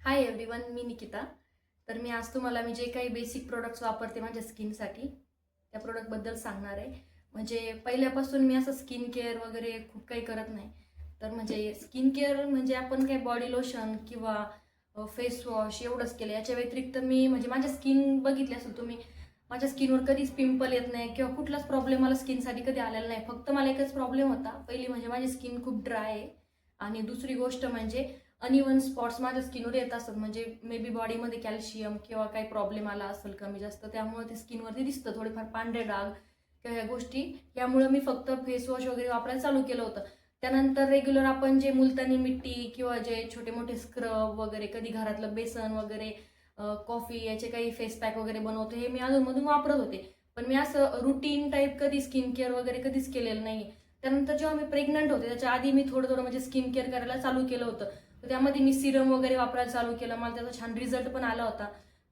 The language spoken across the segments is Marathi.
हाय एव्हरीवन, मी निकिता. तर मी आज तुम्हाला जे काही बेसिक प्रोडक्ट्स वापरते माझ्या स्किनसाठी त्या प्रोडक्टबद्दल सांगणार आहे. म्हणजे पहिल्यापासून मी असं स्किन केअर वगैरे खूप काही करत नाही. तर स्किन केअर आपण काही बॉडी लोशन किंवा फेस वॉश एवढंच केलं. याच्या व्यतिरिक्त मी माझ्या स्किन बघितली असेल तुम्ही, माझ्या स्किनवर कधीच पिंपल येत नाही किंवा कुठलाच प्रॉब्लेम मला स्किनसाठी कधी आलेला नाही. फक्त मला एकच प्रॉब्लेम होता. पहिली माझी स्किन खूप ड्राय आहे आणि दुसरी गोष्ट अनइवन स्पॉट्स माझ्या स्किनवर येत असतात. मे बी बॉडीमध्ये कॅल्शियम किंवा काही प्रॉब्लेम आला असेल कमी जास्त, त्यामुळे ते स्किनवरती दिसतं थोडेफार पांढरे डाग किंवा ह्या गोष्टी. यामुळे मी फक्त फेस वॉश वगैरे वापरायला चालू केलं होतं. त्यानंतर रेग्युलर आपण जे मुलतानी मिट्टी किंवा जे छोटे मोठे स्क्रब वगैरे, कधी घरातलं बेसन वगैरे, कॉफी, याचे काही फेस पॅक वगैरे बनवतो, हे मी अधूनमधून वापरत होते. पण मी असं रुटीन टाईप कधी स्किन केअर वगैरे कधीच केलेलं नाही. त्यानंतर जेव्हा मी प्रेग्नंट होते त्याच्या आधी मी थोडं थोडं स्किन केअर करायला चालू केलं होतं. तर त्यामध्ये मी सिरम वगैरे वापरायला चालू केलं. मला त्याचा छान रिझल्ट पण आला होता.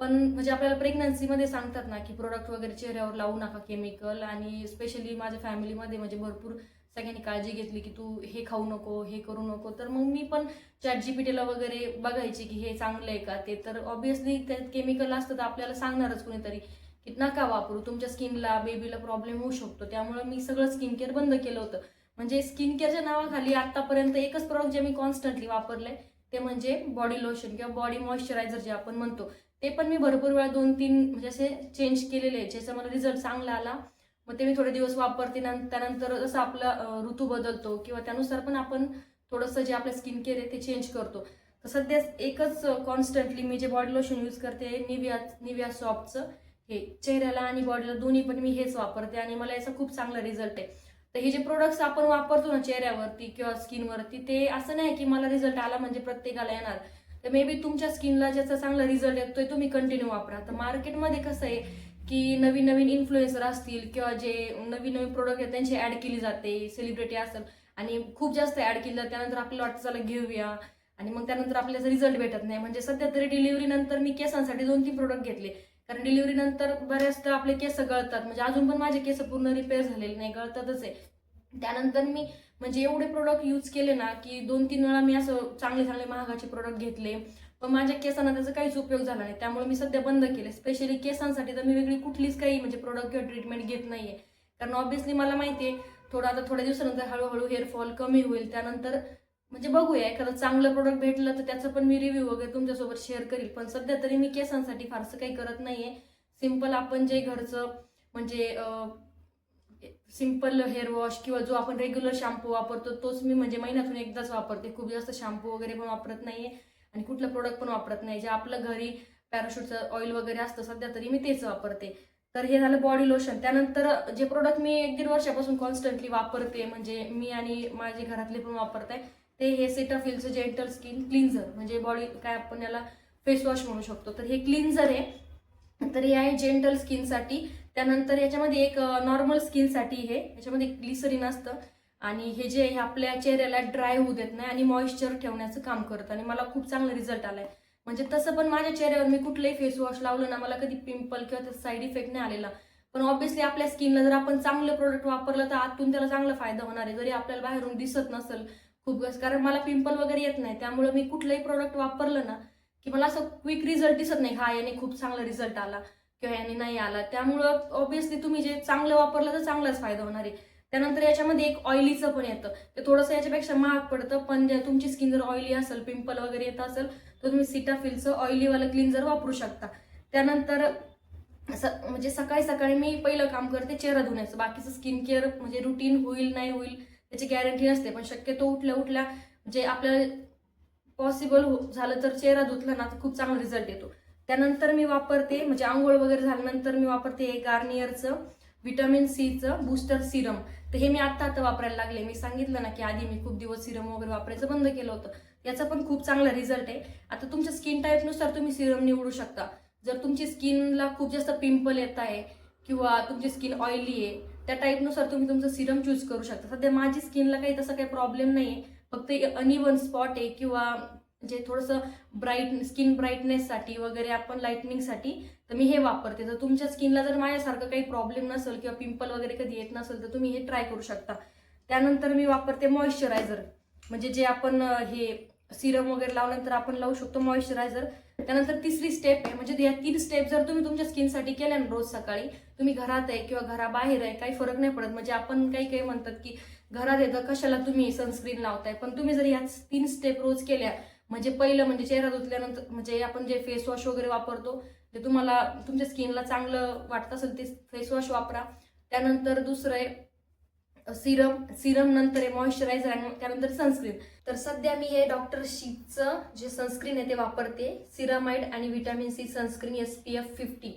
पण आपल्याला प्रेग्नन्सीमध्ये सांगतात ना की प्रोडक्ट वगैरे चेहऱ्यावर लावू नका केमिकल, आणि स्पेशली माझ्या फॅमिलीमध्ये भरपूर सगळ्यांनी काळजी घेतली की तू हे खाऊ नको, हे करू नको. तर मग मी पण ChatGPTला वगैरे बघायची की हे चांगलं आहे का ते. तर ऑब्व्हियसली त्यात केमिकल असतं तर आपल्याला सांगणारच कुणीतरी की नका वापरू, तुमच्या स्किनला, बेबीला प्रॉब्लेम होऊ शकतो. त्यामुळे मी सगळं स्किन केअर बंद केलं होतं. स्किन केअरच्या नावाखाली आतापर्यंत एकच प्रोडक्ट जे मी कॉन्स्टंटली वापरले ते बॉडी लोशन किंवा बॉडी मॉइश्चरायझर जे आपण म्हणतो, ते पण मी भरपूर वेळा 2-3 असे चेंज केलेले आहे, ज्याचा मला रिझल्ट चांगला आला. मग ते मी थोडे दिवस वापरते. त्यानंतर जसं आपला ऋतू बदलतो किंवा त्यानुसार पण आपण थोडंसं जे आपलं स्किन केअर आहे ते चेंज करतो. तर सध्या एकच कॉन्स्टंटली मी जे बॉडी लोशन यूज करते, निव्हिया सॉफ्टचं. हे चेहऱ्याला आणि बॉडीला दोन्ही पण मी हेच वापरते आणि मला याचा खूप चांगला रिझल्ट आहे. तर हे जे प्रोडक्ट्स आपण वापरतो ना चेहऱ्यावरती किंवा स्किनवरती, ते असं नाही की मला रिझल्ट आला म्हणजे प्रत्येकाला येणार. तर मे बी तुमच्या स्किनला ज्याचा चांगला रिझल्ट येतोय तुम्ही कंटिन्यू वापरा. तर मार्केटमध्ये कसं आहे की नवीन नवीन इन्फ्लुएन्सर असतील किंवा जे नवीन नवीन प्रोडक्ट आहेत त्यांची ऍड केली जाते, सेलिब्रिटी असेल, आणि खूप जास्त ऍड केली जाते. त्यानंतर आपल्याला वाटतं चला घेऊया, आणि मग त्यानंतर आपल्याला रिझल्ट भेटत नाही. सध्या तरी डिलिव्हरी नंतर मी केसांसाठी 2-3 प्रोडक्ट घेतले, कारण डिलिव्हरी नंतर बऱ्याचदा आपले केस गळतात. अजून पण माझे केस पूर्ण रिपेअर झालेले नाही, गळतातच आहे. त्यानंतर मी एवढे प्रोडक्ट यूज केले ना की 2-3 वेळा मी असं चांगले चांगले महागाचे प्रोडक्ट घेतले, पण माझ्या केसांना त्याचा काहीच उपयोग झाला नाही. त्यामुळे मी सध्या बंद केले. स्पेशली केसांसाठी तर मी वेगळी कुठलीच काही प्रोडक्ट किंवा ट्रीटमेंट घेत नाहीये. कारण ऑब्व्हियसली मला माहितीये आता थोड्या दिवसानंतर हळूहळू हेअरफॉल कमी होईल. त्यानंतर बघूया, एखादं चांगलं प्रोडक्ट भेटलं तर त्याचं पण मी रिव्ह्यू वगैरे तुमच्यासोबत शेअर करील. पण सध्या तरी मी केसांसाठी फारसं काही करत नाहीये. सिंपल आपण जे घरचं सिंपल हेअर वॉश किंवा जो आपण रेग्युलर शॅम्पू वापरतो तोच मी महिन्यातून एकदाच वापरते. खूप जास्त शॅम्पू वगैरे पण वापरत नाहीये आणि कुठलं प्रोडक्ट पण वापरत नाही. जे आपलं घरी पॅराशूटचं ऑइल वगैरे असतं सध्या तरी मी तेच वापरते. तर हे झालं बॉडी लोशन. त्यानंतर जे प्रोडक्ट मी 1-1.5 वर्षापासून कॉन्स्टंटली वापरते, मी आणि माझे घरातले पण वापरताय, ते हे सेटाफिलचं जेंटल स्किन क्लिन्झर, बॉडी काय आपण याला फेस वॉश म्हणू शकतो. तर हे क्लिन्झर आहे. तर हे आहे जेंटल स्किनसाठी. त्यानंतर याच्यामध्ये एक नॉर्मल स्किनसाठी याच्यामध्ये ग्लिसरीन असतं, आणि हे जे आपल्या चेहऱ्याला ड्राय होऊ देत नाही आणि मॉइश्चर ठेवण्याचं काम करतं, आणि मला खूप चांगला रिझल्ट आलाय. तसं पण माझ्या चेहऱ्यावर मी कुठलंही फेस वॉश लावलं ना, मला कधी पिंपल किंवा त्याचा साईड इफेक्ट नाही आलेला. पण ऑब्व्हियसली आपल्या स्किनला जर आपण चांगलं प्रोडक्ट वापरलं तर आतून त्याला चांगला फायदा होणार आहे, जरी आपल्याला बाहेरून दिसत नसेल खूप. कारण मला पिंपल वगैरे येत नाही, त्यामुळे मी कुठलंही प्रोडक्ट वापरलं ना की मला असं क्विक रिझल्ट दिसत नाही, हा याने खूप चांगला रिझल्ट आला किंवा याने नाही आला. त्यामुळं ऑब्व्हियसली तुम्ही जे चांगलं वापरलं तर चांगलाच फायदा होणार आहे. त्यानंतर याच्यामध्ये एक ऑइलीचं पण येतं, ते थोडंसं याच्यापेक्षा महाग पडतं. पण तुमची स्किन जर ऑइली असेल, पिंपल वगैरे येत असेल, तर तुम्ही सीटाफिलचं ऑइलीवालं क्लिन्झर वापरू शकता. त्यानंतर सकाळी सकाळी मी पहिलं काम करते चेहरा धुण्याचं. बाकीचं स्किन केअर रुटीन होईल नाही होईल त्याची गॅरंटी नसते, पण शक्यतो उठल्या उठल्या आपल्याला पॉसिबल झालं तर चेहरा धुतला ना तर खूप चांगला रिझल्ट येतो. त्यानंतर मी वापरते आंघोळ वगैरे झाल्यानंतर मी वापरते गार्नियरचं व्हिटॅमिन सीचं बूस्टर सिरम. तर हे मी आता वापरायला लागले. मी सांगितलं ना की आधी मी खूप दिवस सिरम वगैरे वापरायचं बंद केलं होतं. याचा पण खूप चांगला रिझल्ट आहे. आता तुमच्या स्किन टाईपनुसार तुम्ही सिरम निवडू शकता. जर तुमची स्किनला खूप जास्त पिंपल येत आहे किंवा तुमची स्किन ऑइली आहे, त्या टाईपनुसार तुम्ही तुमचं सिरम चूज करू शकता. सध्या माझी स्किनला काही तसा काही प्रॉब्लेम नाही, फक्त अनइवन स्पॉट आहे किंवा थोडंसं स्किन ब्राईटनेससाठी वगैरे, आपण लाईटनिंगसाठी तर मी हे वापरते. तर तुमच्या स्किनला जर माझ्यासारखं काही प्रॉब्लेम नसेल किंवा पिंपल वगैरे कधी येत नसेल तर तुम्ही हे ट्राय करू शकता. त्यानंतर मी वापरते मॉइश्चरायझर, जे आपण सिरम वगैरे लावल्यानंतर आपण लावू शकतो मॉइश्चरायझर. त्यानंतर तिसरी स्टेप आहे, म्हणजे या 3 स्टेप जर तुम्ही तुमच्या स्किनसाठी केल्या ना रोज सकाळी, तुम्ही घरात आहे किंवा घराबाहेर आहे काही फरक नाही पडत. म्हणजे आपण काही काही म्हणतात की घरात येतं कशाला तुम्ही सनस्क्रीन लावताय, पण तुम्ही जर या 3 स्टेप रोज केल्या, म्हणजे पहिलं म्हणजे चेहरा धुतल्यानंतर म्हणजे आपण जे फेस वॉश वगैरे वापरतो ते तुम्हाला तुमच्या स्किनला चांगलं वाटत असेल ते फेस वॉश वापरा. त्यानंतर दुसरं आहे सिरम नंतर आहे मॉइश्चरायझर आणि त्यानंतर सनस्क्रीन. तर सध्या मी हे डॉक्टर शीचं जे सनस्क्रीन आहे ते वापरते, सिरामाइड आणि व्हिटॅमिन सी सनस्क्रीन SPF 50.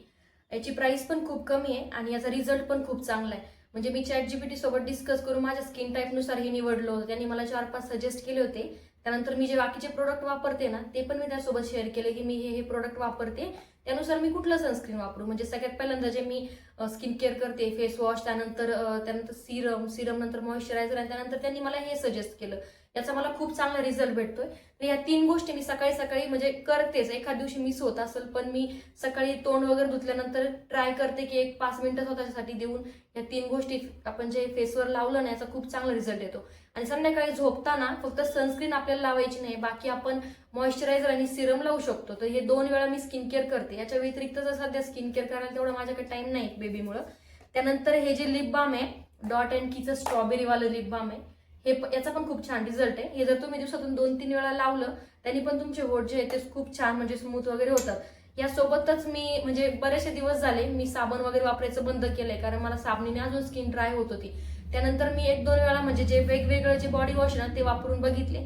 याची प्राइस पण खूप कमी आहे आणि याचा रिझल्ट पण खूप चांगला आहे. म्हणजे मी ChatGPT सोबत डिस्कस करून माझ्या स्किन टाईपनुसार हे निवडलं होतं. त्यांनी मला 4-5 सजेस्ट केले होते. त्यानंतर मी जे बाकीचे प्रोडक्ट वापरते ना ते पण मी त्यासोबत शेअर केले की मी हे प्रोडक्ट वापरते, त्यानुसार मी कुठलं सनस्क्रीन वापरू. म्हणजे सगळ्यात पहिल्यांदा जे मी स्किन केअर करते फेस वॉश, त्यानंतर सिरम नंतर मॉइश्चरायझर आणि त्यानंतर त्यांनी मला हे सजेस्ट केलं. याचा मला खूप चांगला रिझल्ट भेटतोय. तर या 3 गोष्टी मी सकाळी सकाळी म्हणजे करतेच. एखाद दिवशी मिस होत असेल पण मी सकाळी तोंड वगैरे धुतल्यानंतर ट्राय करते की एक 5 मिनिटं स्वतःसाठी देऊन या 3 गोष्टी आपण जे फेसवर लावलं ना याचा खूप चांगला रिझल्ट येतो. आणि संध्याकाळी झोपताना फक्त सनस्क्रीन आपल्याला लावायची नाही, बाकी आपण मॉइश्चरायझर आणि सिरम लावू शकतो. तर हे 2 वेळा मी स्किन केअर करते. याच्या व्यतिरिक्त जर सध्या स्किन केअर करायला तेवढा माझ्याकडे टाइम नाही बेबीमुळं. त्यानंतर हे जे लिप बाम आहे डॉट अँड कीचं स्ट्रॉबेरीवालं लिप बाम आहे, याचा पण खूप छान रिझल्ट आहे. हे जर तुम्ही दिवसातून 2-3 वेळा लावलं त्यांनी पण तुमचे होठ जे आहे ते खूप छान म्हणजे स्मूथ वगैरे होतात. यासोबतच मी म्हणजे बरेचसे दिवस झाले मी साबण वगैरे वापरायचं बंद केलंय, कारण मला साबणीने अजून स्किन ड्राय होत होती. त्यानंतर मी 1-2 वेळा म्हणजे जे वेगवेगळे जे बॉडी वॉश ना ते वापरून बघितले.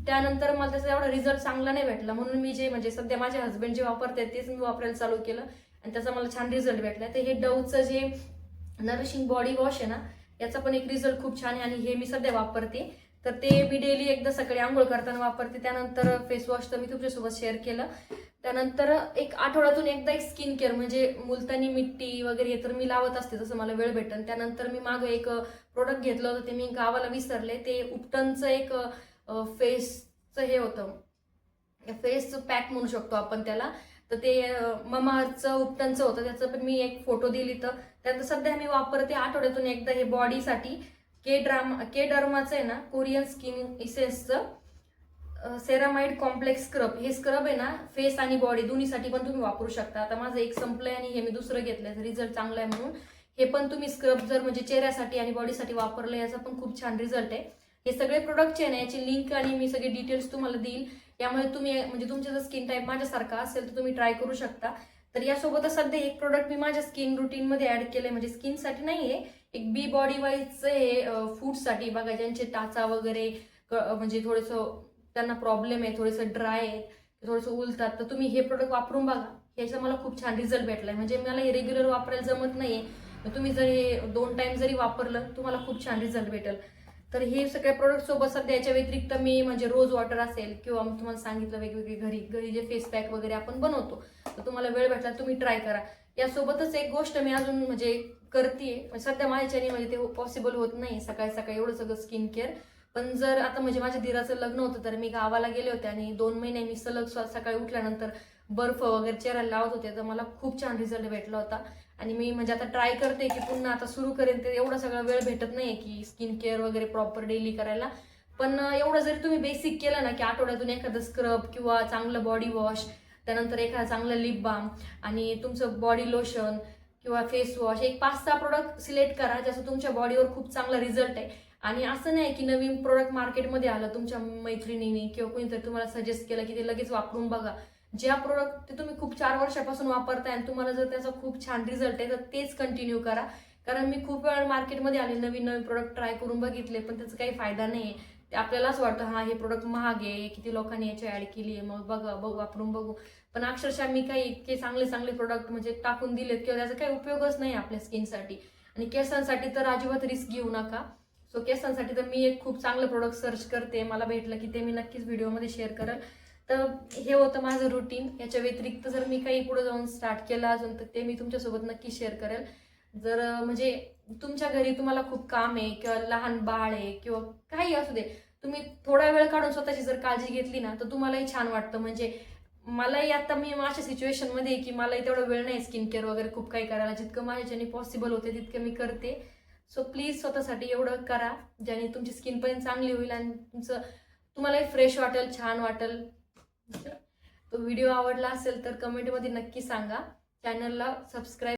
त्यानंतर मला त्याचा एवढा रिझल्ट चांगला नाही भेटला, म्हणून मी जे म्हणजे सध्या माझे हस्बंड जे वापरतात तेच मी वापरायला चालू केलं आणि त्याचा मला छान रिझल्ट भेटला. तर हे डवचं जे नरिशिंग बॉडी वॉश आहे ना याचा पण एक रिझल्ट खूप छान आहे आणि हे मी सध्या वापरते. तर ते मी डेली एकदा सकाळी आंघोळ करताना वापरते. त्यानंतर फेस वॉश तर मी तुमच्यासोबत शेअर केलं. त्यानंतर एक आठवड्यातून एकदा एक स्किन केअर म्हणजे मुलतानी मिट्टी वगैरे हे तर मी लावत असते जसं मला वेळ भेटेल. त्यानंतर मी मागं एक प्रोडक्ट घेतलं होतं ते मी गावाला विसरले, ते उपटनचं एक फेसचं हे होतं, फेस पॅक म्हणू शकतो आपण त्याला. तर ते ममाअर्थचं उपटनचं होतं, त्याचं पण मी एक फोटो दिली. तर त्यानंतर सध्या मी वापरते आठवड्यातून एकदा हे बॉडीसाठी के डर्माचं आहे ना कोरियन स्किन इसेन्सचं सेरामाइड कॉम्प्लेक्स स्क्रब. हे स्क्रब आहे ना फेस आणि बॉडी दोन्हीसाठी पण तुम्ही वापरू शकता. आता माझं एक संपलंय आणि हे मी दुसरं घेतलंय, रिझल्ट चांगला आहे म्हणून हे पण तुम्ही स्क्रब जर म्हणजे चेहऱ्यासाठी आणि बॉडीसाठी वापरलं याचा पण खूप छान रिझल्ट आहे. हे सगळे प्रोडक्टचे आहे ना याची लिंक आणि मी सगळे डिटेल्स तुम्हाला देईल. यामुळे तुम्ही म्हणजे तुमचं जर स्किन टाईप माझ्यासारखा असेल तर तुम्ही ट्राय करू शकता. तर यासोबतच सध्या एक प्रोडक्ट मी माझ्या स्किन रुटीनमध्ये ऍड केलंय, म्हणजे स्किनसाठी नाही आहे, एक बी बॉडी वाईजचं हे फूडसाठी बघा, ज्यांचे टाचा वगैरे म्हणजे थोडंसं त्यांना प्रॉब्लेम आहे, थोडंसं ड्राय आहे, थोडंसं उलतात, तर तुम्ही हे प्रोडक्ट वापरून बघा. याचा मला खूप छान रिझल्ट भेटलाय. म्हणजे मला हे रेग्युलर वापरायला जमत नाहीये, तुम्ही जर हे 2 टाइम जरी वापरलं तुम्हाला खूप छान रिझल्ट भेटेल. तर हे सगळ्या प्रोडक्ट सोबत सध्या याच्या व्यतिरिक्त मी म्हणजे रोज वॉटर असेल किंवा मी तुम्हाला सांगितलं वेगवेगळे घरी जे फेस पॅक वगैरे आपण बनवतो, तर तुम्हाला वेळ भेटला तुम्ही ट्राय करा. यासोबतच एक गोष्ट मी अजून म्हणजे करते, सध्या माझ्याच्याने म्हणजे ते पॉसिबल होत नाही सकाळी सकाळी एवढं सगळं स्किन केअर. पण जर आता म्हणजे माझ्या धीराचं लग्न होतं तर मी गावाला गेले होते आणि 2 महिने मी सलग सकाळी उठल्यानंतर बर्फ वगैरे चेहऱ्याला लावत होते, तर मला खूप छान रिझल्ट भेटला होता. आणि मी म्हणजे आता ट्राय करते की पुन्हा आता सुरू करेन. ते एवढा सगळा वेळ भेटत नाही की स्किन केअर वगैरे प्रॉपर डेली करायला, पण एवढं जरी तुम्ही बेसिक केलं ना की आठवड्यातून एखादं स्क्रब किंवा चांगलं बॉडी वॉश, त्यानंतर एखादं चांगलं लिप बाम आणि तुमचं बॉडी लोशन किंवा फेस वॉश, एक 5-6 प्रोडक्ट सिलेक्ट करा ज्याचा तुमच्या बॉडीवर खूप चांगला रिझल्ट आहे. आणि असं नाही की नवीन प्रोडक्ट मार्केटमध्ये आलं तुमच्या मैत्रिणीने किंवा कोणीतरी तुम्हाला सजेस्ट केलं की ते लगेच वापरून बघा. ज्या प्रोडक्ट ते तुम्ही खूप 4 वर्षापासून वापरताय आणि तुम्हाला जर त्याचा खूप छान रिझल्ट आहे तर तेच कंटिन्यू करा. कारण मी खूप वेळा मार्केटमध्ये आले नवीन प्रोडक्ट ट्राय करून बघितले पण त्याचा काही फायदा नाही आहे. ते आपल्यालाच वाटतं हा हे प्रोडक्ट महाग आहे, किती लोकांनी याची ऍड केली आहे, मग बघू वापरून बघू. पण अक्षरशः मी काही इतके चांगले प्रोडक्ट म्हणजे टाकून दिलेत किंवा त्याचा काही उपयोगच नाही आपल्या स्किनसाठी. आणि केसांसाठी तर अजिबात रिस्क घेऊ नका. सो केसांसाठी तर मी एक खूप चांगलं प्रोडक्ट सर्च करते, मला भेटलं की ते मी नक्कीच व्हिडिओमध्ये शेअर करेल. तर हे होतं माझं रुटीन. याच्या व्यतिरिक्त जर मी काही पुढे जाऊन स्टार्ट केलं अजून तर ते मी तुमच्यासोबत नक्की शेअर करेल. जर म्हणजे तुमच्या घरी तुम्हाला खूप काम आहे किंवा लहान बाळ आहे किंवा काही असू दे, तुम्ही थोडा वेळ काढून स्वतःची जर काळजी घेतली ना तर तुम्हालाही छान वाटतं. म्हणजे मलाही आता मी माझ्या सिच्युएशनमध्ये की मलाही तेवढा वेळ नाही स्किन केअर वगैरे खूप काही करायला, जितकं माझ्याच्याने पॉसिबल होते तितकं मी करते. सो प्लीज स्वतःसाठी एवढं करा ज्याने तुमची स्किन पण चांगली होईल आणि तुमचं तुम्हालाही फ्रेश वाटेल, छान वाटेल. तो व्हिडिओ आवडला असेल तर कमेंटमध्ये नक्की सांगा. चॅनलला सबस्क्राईब